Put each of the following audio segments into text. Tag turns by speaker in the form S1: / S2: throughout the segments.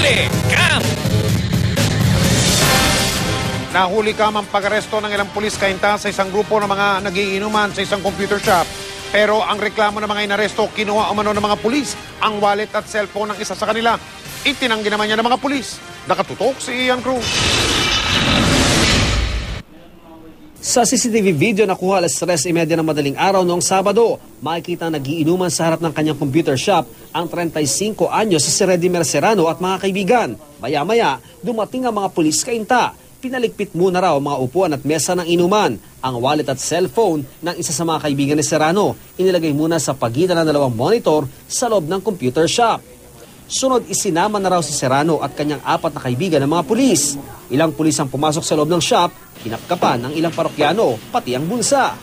S1: Huli Cam!
S2: Nahuli kam ang pag-aresto ng ilang pulis kainta sa isang grupo ng mga nagiinuman sa isang computer shop. Pero ang reklamo ng mga inaresto, kinuha umano ng mga pulis ang wallet at cellphone ng isa sa kanila. Itinanggi naman niya ng mga pulis. Nakatutok si Ian Cruz.
S3: Sa CCTV video nakuha alas 3:30 ng madaling araw noong Sabado, makikita nagiinuman sa harap ng kanyang computer shop ang 35 anyos si Reddy Mercerano at mga kaibigan. Maya-maya, dumating ang mga pulis kainta. Pinaligpit muna raw mga upuan at mesa ng inuman. Ang wallet at cellphone ng isa sa mga kaibigan ni Serrano inilagay muna sa pagitan ng dalawang monitor sa loob ng computer shop. Sunod, isinama na raw si Serrano at kanyang 4 na kaibigan ng mga pulis. Ilang pulis ang pumasok sa loob ng shop, kinapkapan ng ilang parokyano, pati ang bulsa.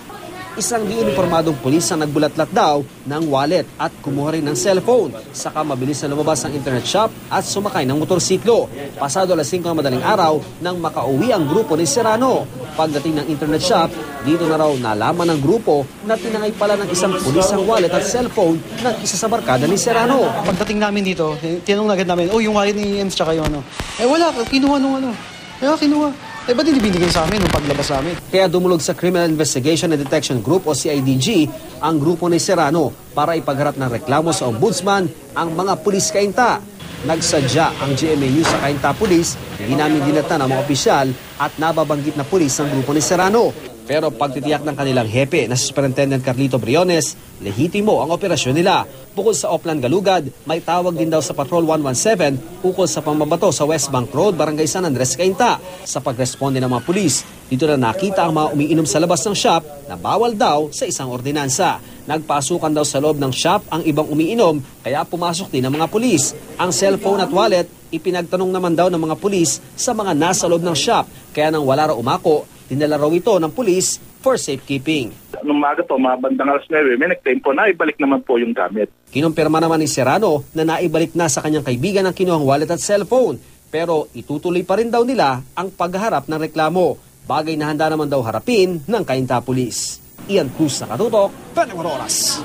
S3: Isang di-uniformadong pulis ang nagbulatlat daw ng wallet at kumuha rin ng cellphone. Saka mabilis na lumabas ang internet shop at sumakay ng motorsiklo. Pasado alas 5 ng madaling araw nang makauwi ang grupo ni Serrano. Pagdating ng internet shop, dito na raw nalaman ng grupo na tinangay pala ng isang pulis ang wallet at cellphone ng isa sa barkada ni Serrano.
S4: Pagdating namin dito, tinanong agad namin, yung wallet ni Ems tsaka yung ano. Wala, kinuha nung ano. Kinuha. Ba't hindi binigay sa amin nung paglabas namin?
S3: Kaya dumulog sa Criminal Investigation and Detection Group o CIDG ang grupo ni Serrano para ipagharap ng reklamo sa ombudsman ang mga pulis kainta. Nagsadya ang GMAU sa kainta pulis, hindi namin dinata ng mga opisyal at nababanggit na pulis ang grupo ni Serrano. Pero pagtitiyak ng kanilang hepe na si Superintendent Carlito Briones, lehitimo ang operasyon nila. Bukod sa Oplan Galugad, may tawag din daw sa Patrol 117 ukol sa pambabato sa West Bank Road, Barangay San Andres, Cainta. Sa pagresponde ng mga pulis, dito na nakita ang mga umiinom sa labas ng shop na bawal daw sa isang ordinansa. Nagpasukan daw sa loob ng shop ang ibang umiinom, kaya pumasok din ang mga pulis. Ang cellphone at wallet, ipinagtanong naman daw ng mga pulis sa mga nasa loob ng shop, kaya nang wala raw umako, dinala raw ito ng pulis for safekeeping.
S5: Nung umaga po, mga bandang alas 9, may nagtempo na ibalik naman po yung gamit.
S3: Kinumpirma naman ni Serrano na naibalik na sa kanyang kaibigan ang kinuhang wallet at cellphone. Pero itutuloy pa rin daw nila ang pagharap ng reklamo. Bagay na handa naman daw harapin ng kainta pulis. Ian Cruz, Nakatutok, 24 Oras.